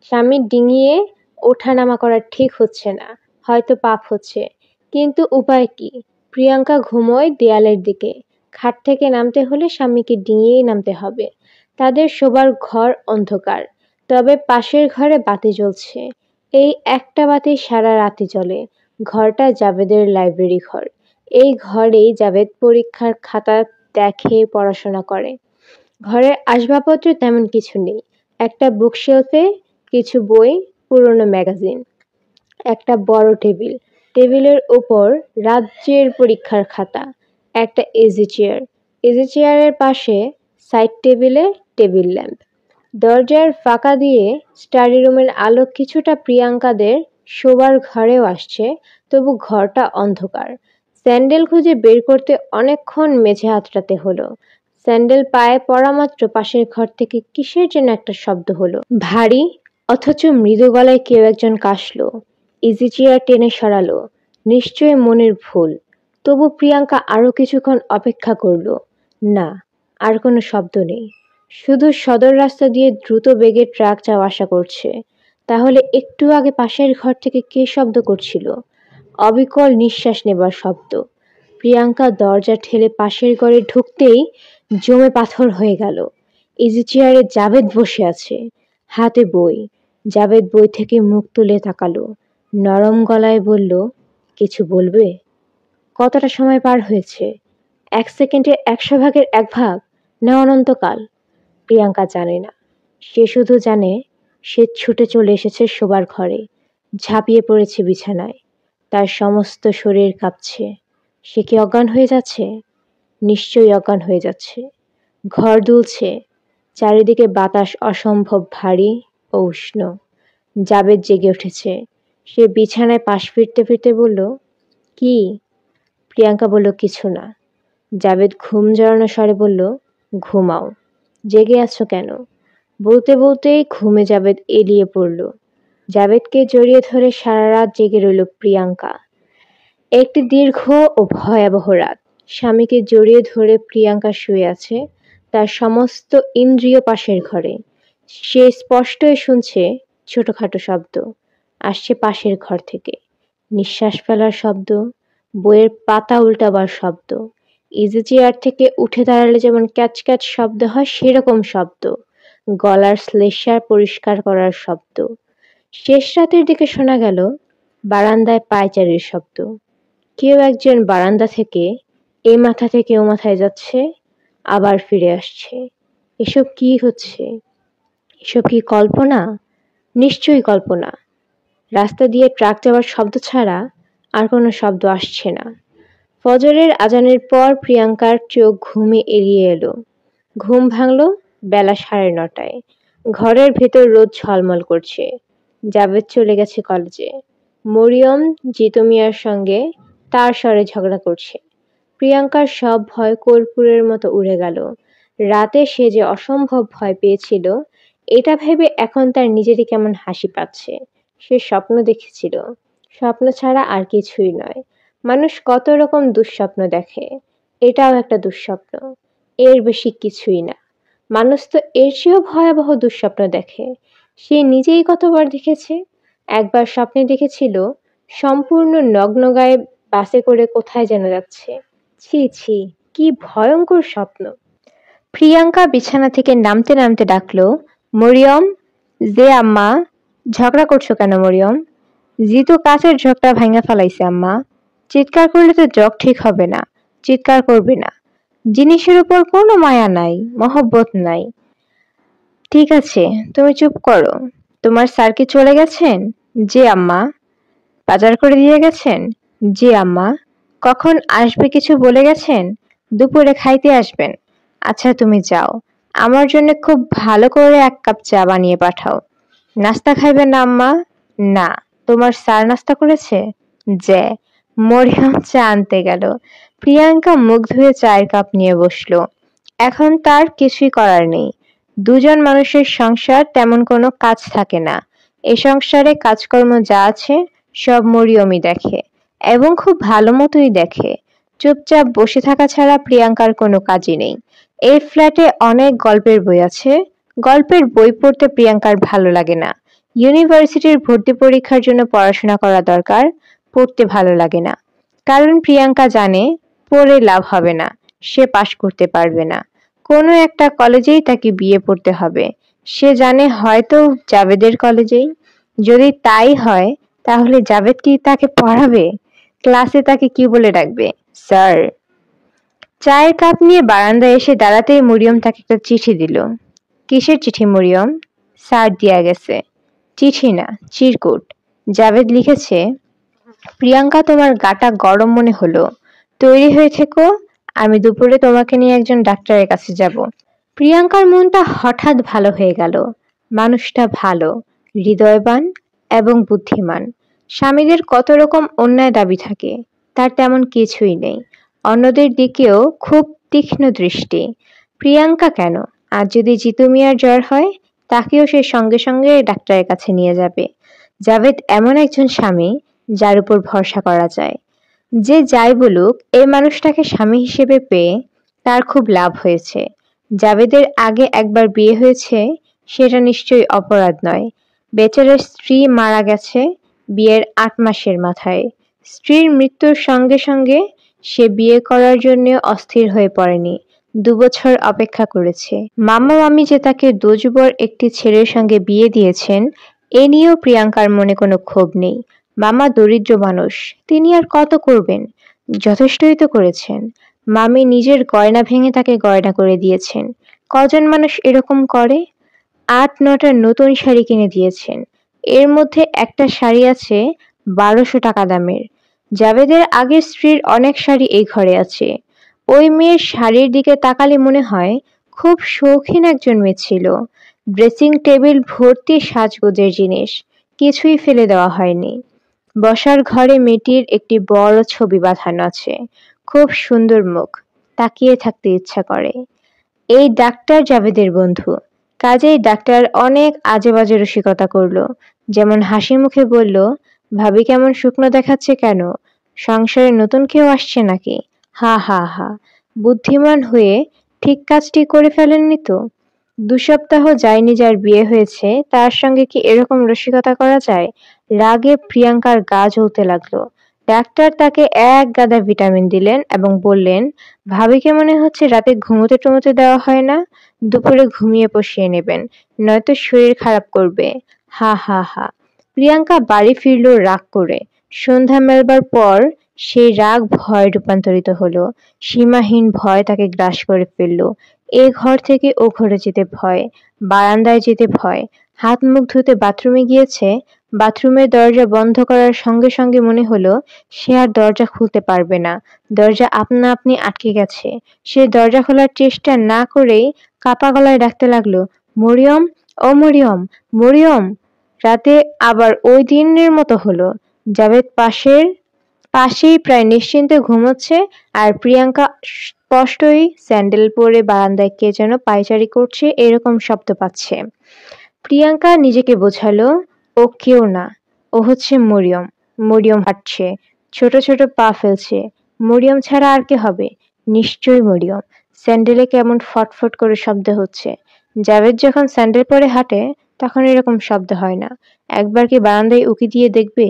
স্বামী ডিঙিয়ে ওঠানামা করা ঠিক হচ্ছে না, হয়তো পাপ হচ্ছে, কিন্তু উপায় কি? প্রিয়াঙ্কা ঘুমোয় দেয়ালের দিকে। খাট থেকে নামতে হলে স্বামীকে ডিঙিয়েই নামতে হবে। তাদের শোবার ঘর অন্ধকার, তবে পাশের ঘরে বাতি জ্বলছে। এই একটা বাতি সারা রাতই জ্বলে। ঘরটা জাভেদের লাইব্রেরি ঘর। এই ঘরেই জাভেদ পরীক্ষার খাতা দেখে, পড়াশোনা করে। ঘরের আসবাবপত্র তেমন কিছু নেই। একটা বুকশেলফে কিছু বই, পুরনো ম্যাগাজিন। একটা বড় টেবিল। টেবিলের ওপর রাজ্যের পরীক্ষার খাতা। একটা ইজি চেয়ার। ইজি চেয়ারের পাশে সাইড টেবিলে টেবিল ল্যাম্প। দরজার ফাঁকা দিয়ে স্টাডি রুমের আলো কিছুটা প্রিয়াঙ্কাদের শোবার ঘরেও আসছে, তবু ঘরটা অন্ধকার। স্যান্ডেল খুঁজে বের করতে অনেকক্ষণ মেঝে হাতড়াতে হলো। স্যান্ডেল পায়ে পড়া মাত্র পাশের ঘর থেকে কিসের যেন একটা শব্দ হলো। ভারী অথচ মৃদু গলায় কেউ একজন কাশলো। ইজি চেয়ার টেনে সরালো। নিশ্চয়ই মনের ভুল। তবু প্রিয়াঙ্কা আরো কিছুক্ষণ অপেক্ষা করলো। না, আর কোনো শব্দ নেই। শুধু সদর রাস্তা দিয়ে দ্রুত বেগে ট্রাক যাওয়া আসা করছে। তাহলে একটু আগে পাশের ঘর থেকে কে শব্দ করছিল? অবিকল নিঃশ্বাস নেবার শব্দ। প্রিয়াঙ্কা দরজা ঠেলে পাশের ঘরে ঢুকতেই জমে পাথর হয়ে গেল। ইজি চেয়ারে জাভেদ বসে আছে, হাতে বই। জাভেদ বই থেকে মুখ তুলে তাকালো, নরম গলায় বলল, কিছু বলবে? কতটা সময় পার হয়েছে? 1 সেকেন্ডের 100 ভাগের 1 ভাগ, না অনন্তকাল? প্রিয়াঙ্কা জানে না। সে শুধু জানে সে ছুটে চলে এসেছে শোবার ঘরে, ঝাঁপিয়ে পড়েছে বিছানায়। তার সমস্ত শরীর কাঁপছে। সে কি অজ্ঞান হয়ে যাচ্ছে? নিশ্চয়ই অজ্ঞান হয়ে যাচ্ছে। ঘর দুলছে। চারিদিকে বাতাস অসম্ভব ভারী ও উষ্ণ। জাবেদ জেগে উঠেছে। সে বিছানায় পাশ ফিরতে ফিরতে বলল, কি? প্রিয়াঙ্কা বলল, কিছু না। জাবেদ ঘুম জড়ানো স্বরে বলল, ঘুমাও। জেগে আছো কেন? বলতে বলতেই ঘুমে জাবেদ এলিয়ে পড়ল। জাবেদকে জড়িয়ে ধরে সারা রাত জেগে রইল প্রিয়াঙ্কা। একটি দীর্ঘ ও ভয়াবহ রাত। স্বামীকে জড়িয়ে ধরে প্রিয়াঙ্কা শুয়ে আছে তার সমস্ত ইন্দ্রিয় পাশের ঘরে। সে স্পষ্টই শুনছে ছোটখাটো শব্দ আসছে পাশের ঘর থেকে। নিঃশ্বাস ফেলার শব্দ, বইয়ের পাতা উল্টাবার শব্দ, ইজি চেয়ার থেকে উঠে দাঁড়ালে যেমন ক্যাচ ক্যাচ শব্দ হয় সেরকম শব্দ, গলার শ্লেষার পরিষ্কার করার শব্দ। শেষ রাতের দিকে শোনা গেল বারান্দায় পায়চারির শব্দ। কেউ একজন বারান্দা থেকে এ মাথা থেকে ও মাথায় যাচ্ছে, আবার ফিরে আসছে। এসব কি হচ্ছে? এসব কি কল্পনা? নিশ্চয়ই কল্পনা। রাস্তা দিয়ে ট্রাক যাওয়ার শব্দ ছাড়া আর কোনো শব্দ আসছে না। ফজরের আজানের পর প্রিয়াঙ্কার চোখ ঘুমে এড়িয়ে এলো। ঘুম ভাঙল বেলা 9:30টায়। ঘরের ভেতর রোদ ঝলমল করছে। জাবেদ চলে গেছে কলেজে। মরিয়ম জিতু মিয়ার সঙ্গে তার স্বরে ঝগড়া করছে। প্রিয়াঙ্কার সব ভয় কর্পূরের মতো উড়ে গেল। রাতে সে যে অসম্ভব ভয় পেয়েছিল, এটা ভেবে এখন তার নিজেরই কেমন হাসি পাচ্ছে। সে স্বপ্ন দেখেছিল। স্বপ্ন ছাড়া আর কিছুই নয়। মানুষ কত রকম দুঃস্বপ্ন দেখে, এটাও একটা দুঃস্বপ্ন। এর বেশি কিছুই না। মানুষ তো এর চেয়েও ভয়াবহ দুঃস্বপ্ন দেখে। সে নিজেই কতবার দেখেছে। একবার স্বপ্নে দেখেছিল সম্পূর্ণ নগ্ন গায়ে বাসে করে কোথায় যেন যাচ্ছে। ছি ছি, কি ভয়ঙ্কর স্বপ্ন। প্রিয়াঙ্কা বিছানা থেকে নামতে নামতে ডাকলো, মরিয়ম। যে আম্মা? ঝগড়া করছো কেন মরিয়ম? জিতু কাচের জগটা ভাঙা ফেলাইছে আম্মা। চিৎকার করলে তো জগ ঠিক হবে না। চিৎকার করবে না। জিনিসের উপর কোনো মায়া নাই, মহব্বত নাই। ঠিক আছে, তুমি চুপ করো। তোমার স্যার কি চলে গেছেন? জি আম্মা। বাজার করে দিয়ে গেছেন? জি আম্মা। কখন আসবে কিছু বলে গেছেন? দুপুরে খাইতে আসবেন। আচ্ছা তুমি যাও, আমার জন্য খুব ভালো করে 1 কাপ চা বানিয়ে পাঠাও। নাস্তা খাইবেন না আম্মা? না। তোমার স্যার নাস্তা করেছে? যে। মরিয়ম চা আনতে গেল। প্রিয়াঙ্কা মুখ ধুয়ে চায়ের কাপ নিয়ে বসলো। এখন তার কিছুই করার নেই। দুজন মানুষের সংসার তেমন কোনো কাজ থাকে না। এ সংসারে কাজকর্ম যা আছে সব মরিয়মই দেখে, এবং খুব ভালো মতোই দেখে। চুপচাপ বসে থাকা ছাড়া প্রিয়াঙ্কার কোনো কাজই নেই। এই ফ্ল্যাটে অনেক গল্পের বই আছে। গল্পের বই পড়তে প্রিয়াঙ্কার ভালো লাগে না। ইউনিভার্সিটির ভর্তি পরীক্ষার জন্য পড়াশোনা করা দরকার, পড়তে ভালো লাগে না। কারণ প্রিয়াঙ্কা জানে পড়ে লাভ হবে না, সে পাশ করতে পারবে না। কোনো একটা কলেজেই তাকে বিয়ে পড়তে হবে। সে জানে হয়তো জাবেদের কলেজেই। যদি তাই হয় তাহলে জাবেদ কি তাকে পড়াবে? ক্লাসে তাকে কি বলে ডাকবে? স্যার। চায়ের কাপ নিয়ে বারান্দায় এসে দাঁড়াতেই মরিয়ম তাকে একটা চিঠি দিল। কিসের চিঠি মরিয়ম? স্যার দিয়া গেছে। চিঠি না, চিরকুট। জাবেদ লিখেছে, প্রিয়াঙ্কা তোমার গাটা গরম মনে হলো, তৈরি হয়ে থেকো। আমি দুপুরে তোমাকে নিয়ে একজন ডাক্তারের কাছে যাব। প্রিয়াঙ্কার মনটা হঠাৎ ভালো হয়ে গেল। মানুষটা ভালো, হৃদয়বান এবং বুদ্ধিমান। স্বামীদের কত রকম অন্যায় দাবি থাকে, তার তেমন কিছুই নেই। অন্যদের দিকেও খুব তীক্ষ্ণ দৃষ্টি। প্রিয়াঙ্কা কেন? আর যদি জিতু মিয়ার জ্বর হয়, তাকেও সে সঙ্গে সঙ্গে ডাক্তারের কাছে নিয়ে যাবে। জাভেদ এমন একজন স্বামী যার উপর ভরসা করা যায়। যে যাই বলুক, এই মানুষটাকে স্বামী হিসেবে পেয়ে তার খুব লাভ হয়েছে। জাভেদের আগে একবার বিয়ে হয়েছে, সেটা নিশ্চয়ই অপরাধ নয়। বেচারার স্ত্রী মারা গেছে বিয়ের ৮ মাসের মাথায়। স্ত্রীর মৃত্যুর সঙ্গে সঙ্গে সে বিয়ে করার জন্য অস্থির হয়ে পড়েনি, ২ বছর অপেক্ষা করেছে। মামা মামি যে তাকে দোজবর একটি ছেলের সঙ্গে বিয়ে দিয়েছেন, এ নিয়েও প্রিয়াঙ্কার মনে কোনো ক্ষোভ নেই। মামা দরিদ্র মানুষ, তিনি আর কত করবেন? যথেষ্টই তো করেছেন। মামি নিজের গয়না ভেঙে তাকে গয়না করে দিয়েছেন। কজন মানুষ এরকম করে? ৮-৯টা নতুন শাড়ি কিনে দিয়েছেন। এর মধ্যে একটা শাড়ি আছে ১২০০ টাকা দামের। জাভেদের আগের স্ত্রীর অনেক শাড়ি এই ঘরে আছে। ওই মেয়ের শাড়ির দিকে তাকালে মনে হয় খুব শৌখিন একজন মেয়ে ছিল। ড্রেসিং টেবিল ভর্তি সাজগোজের জিনিস, কিছুই ফেলে দেওয়া হয়নি। বসার ঘরে মেয়েটির একটি বড় ছবি বাঁধানো আছে। খুব সুন্দর মুখ, তাকিয়ে থাকতে ইচ্ছা করে। এই ডাক্তার জাভেদের বন্ধু, কাজেই ডাক্তার অনেক আজেবাজে রসিকতা করলো। যেমন হাসি মুখে বলল, ভাবি কেমন শুকনো দেখাচ্ছে কেন? সংসারে নতুন কেউ আসছে নাকি? হা হা হা। বুদ্ধিমান হয়ে ঠিক কাজটি করে ফেলেননি তো? ২ সপ্তাহ যায়নি যার বিয়ে হয়েছে, তার সঙ্গে কি এরকম রসিকতা করা যায়? রাগে প্রিয়াঙ্কার গা জ্বলতে লাগলো। ডাক্তার তাকে এক গাদা ভিটামিন দিলেন এবং বললেন, ভাবিকে মনে হচ্ছে রাতে ঘুমোতে টুমোতে দেওয়া হয় না, দুপুরে ঘুমিয়ে বসিয়ে নেবেন, নয়তো শরীর খারাপ করবে। হা হা হা। প্রিয়াঙ্কা বাড়ি ফিরল রাগ করে। সন্ধ্যা মেলবার পর সেই রাগ ভয়ে রূপান্তরিত হলো। সীমাহীন ভয় তাকে গ্রাস করে ফেলল। এ ঘর থেকে ও ঘরে যেতে ভয়, বারান্দায় যেতে ভয়। হাত মুখ ধুতে বাথরুমে গিয়েছে, বাথরুমের দরজা বন্ধ করার সঙ্গে সঙ্গে মনে হলো সে আর দরজা খুলতে পারবে না। দরজা আপনা আপনি আটকে গেছে। সে দরজা খোলার চেষ্টা না করেই কাপা গলায় ডাকতে লাগলো, মরিয়ম, ও মরিয়ম, মরিয়ম। রাতে আবার ওই দিনের মতো হলো। জাভেদ পাশেই প্রায় নিশ্চিন্তে ঘুমোচ্ছে, আর প্রিয়াঙ্কা স্পষ্টই স্যান্ডেল পরে বারান্দায় কে যেন পায়চারি করছে এরকম শব্দ পাচ্ছে। প্রিয়াঙ্কা নিজেকে বোঝালো, ও কেউ না, ও হচ্ছে মরিয়ম। মরিয়ম হাঁটছে, ছোট ছোট পা ফেলছে। মরিয়ম ছাড়া আর কে হবে? নিশ্চয়ই মরিয়ম। স্যান্ডেলে কেমন ফটফট করে শব্দ হচ্ছে। জাভেদ যখন স্যান্ডেল পরে হাঁটে তখন এরকম শব্দ হয় না। একবার কি বারান্দায় উকি দিয়ে দেখবে?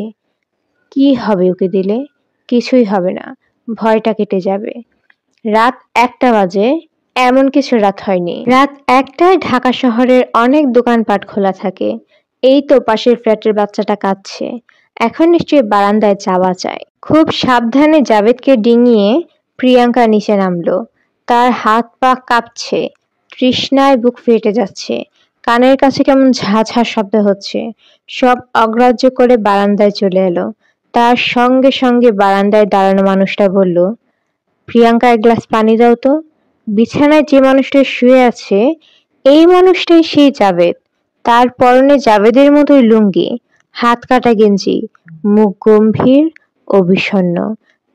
কি হবে উকি দিলে? কিছুই হবে না, ভয়টা কেটে যাবে। রাত ১টা বাজে, এমন কিছু রাত হয়নি। রাত ১টায় ঢাকা শহরের অনেক দোকানপাট খোলা থাকে। এই তো পাশের ফ্ল্যাটের বাচ্চাটা কাঁদছে, এখন নিশ্চয়ই বারান্দায় যাওয়া যায়। খুব সাবধানে জাভেদকে ডিঙিয়ে প্রিয়াঙ্কা নিচে নামলো। তার হাত পা কাঁপছে, তৃষ্ণায় বুক ফেটে যাচ্ছে, কানের কাছে কেমন ঝাঁ ঝাঁ শব্দ হচ্ছে। সব অগ্রাহ্য করে বারান্দায় চলে এলো। তার সঙ্গে সঙ্গে বারান্দায় দাঁড়ানো মানুষটা বলল, প্রিয়াঙ্কা এক গ্লাস পানি দাও তো। বিছানায় যে মানুষটা শুয়ে আছে এই মানুষটাই সেই জাভেদ। তার পরনে জাভেদের মতোই লুঙ্গি, হাত কাটা গেঞ্জি, মুখ গম্ভীর ও বিষণ্ণ।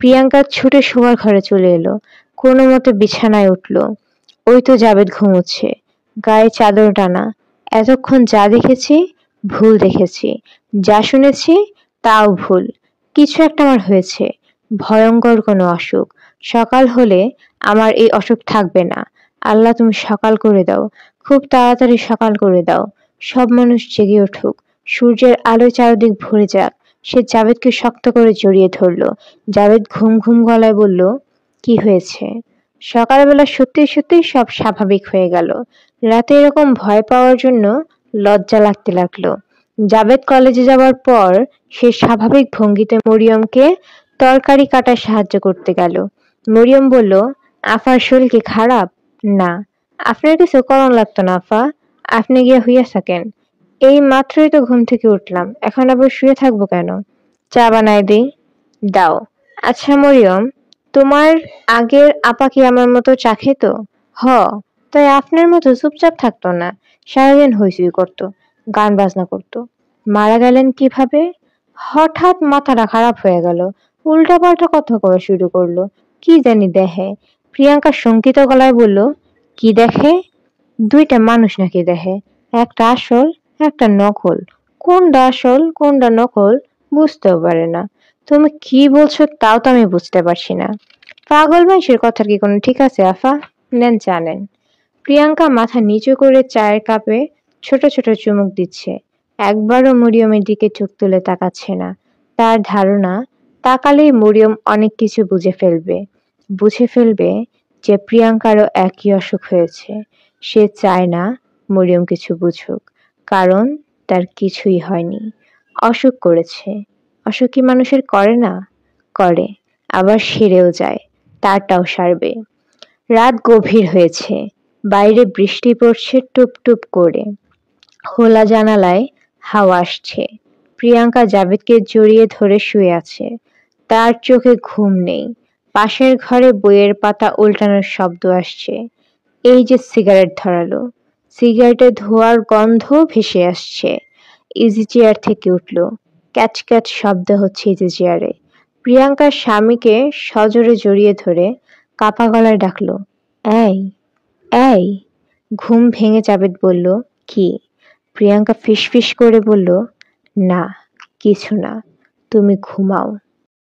প্রিয়াঙ্কা ছুটে শোয়ার ঘরে চলে এলো, কোনো মতে বিছানায় উঠল। ওই তো জাভেদ ঘুমোচ্ছে, গায়ে চাদর টানা। এতক্ষণ যা দেখেছি ভুল দেখেছি, যা শুনেছি তাও ভুল। কিছু একটা আমার হয়েছে, ভয়ঙ্কর কোনো অসুখ। সকাল হলে আমার এই অসুখ থাকবে না। আল্লাহ তুমি সকাল করে দাও, খুব তাড়াতাড়ি সকাল করে দাও। সব মানুষ জেগে উঠুক, সূর্যের আলোয় চারদিক ভরে যাক। সে জাভেদকে শক্ত করে জড়িয়ে ধরল। জাভেদ ঘুম ঘুম গলায় বলল, কি হয়েছে? সকালবেলা সত্যি সত্যি সব স্বাভাবিক হয়ে গেল। রাতে এরকম ভয় পাওয়ার জন্য লজ্জা লাগতে লাগলো। জাভেদ কলেজে যাওয়ার পর সে স্বাভাবিক ভঙ্গিতে মরিয়মকে তরকারি কাটায় সাহায্য করতে গেল। মরিয়ম বলল, আফার শরীর কি খারাপ? না। আপনার কিছু করণ লাগতো না আফা, আপনি গিয়ে হইয়া থাকেন। এই মাত্রই তো ঘুম থেকে উঠলাম, এখন আবার শুয়ে থাকবো কেন? চা বানাই দিই। দাও। আচ্ছা মরিয়ম, তোমার আগের আপা কি আমার মতো চা খেত? হ। তাই আপনার মতো চুপচাপ থাকতো না, সারাদিন হইচই করতো, গান বাজনা করতো। মারা গেলেন কিভাবে? হঠাৎ মাথাটা খারাপ হয়ে গেল, উল্টাপাল্টা কথা কওয়া শুরু করলো, কি জানি দেহে। প্রিয়াঙ্কা শঙ্কিত গলায় বলল, কি দেখে? দুইটা মানুষ নাকি দেখে, একটা আসল একটা নকল। কোনটা আসল কোনটা নকল বুঝতেও পারে না। তুমি কি বলছো তাও তো আমি বুঝতে পারছি না। পাগল মানুষের কথার কি কোনো ঠিক আছে আফা? নেন চা নেন। প্রিয়াঙ্কা মাথা নিচু করে চায়ের কাপে ছোট ছোট চুমুক দিচ্ছে। একবারও মরিয়মের দিকে চোখ তুলে তাকাচ্ছে না। তার ধারণা, তাকালেই মরিয়ম অনেক কিছু বুঝে ফেলবে যে প্রিয়াঙ্কারও একই অসুখ হয়েছে। সে চায় না মরিয়ম কিছু বুঝুক, কারণ তার কিছুই হয়নি। অসুখ করেছে, অসুখ কি মানুষের করে না? করে, আবার সেরেও যায়, তারটাও সারবে। রাত গভীর হয়েছে, বাইরে বৃষ্টি পড়ছে টুপ টুপ করে। খোলা জানালায় হাওয়া আসছে। প্রিয়াঙ্কা জাভেদকে জড়িয়ে ধরে শুয়ে আছে। তার চোখে ঘুম নেই। পাশের ঘরে বইয়ের পাতা উল্টানোর শব্দ আসছে। এই যে সিগারেট ধরালো, সিগারেটের ধোঁয়ার গন্ধ ভেসে আসছে। ইজি চেয়ার থেকে উঠল। ক্যাচ ক্যাচ শব্দ হচ্ছে ইজি চেয়ারে। প্রিয়াঙ্কার স্বামীকে সজোরে জড়িয়ে ধরে কাপা গলায় ডাকলো, এই এই। ঘুম ভেঙে জাবেদ বলল, কি? প্রিয়াঙ্কা ফিসফিস করে বলল, না কিছু না, তুমি ঘুমাও।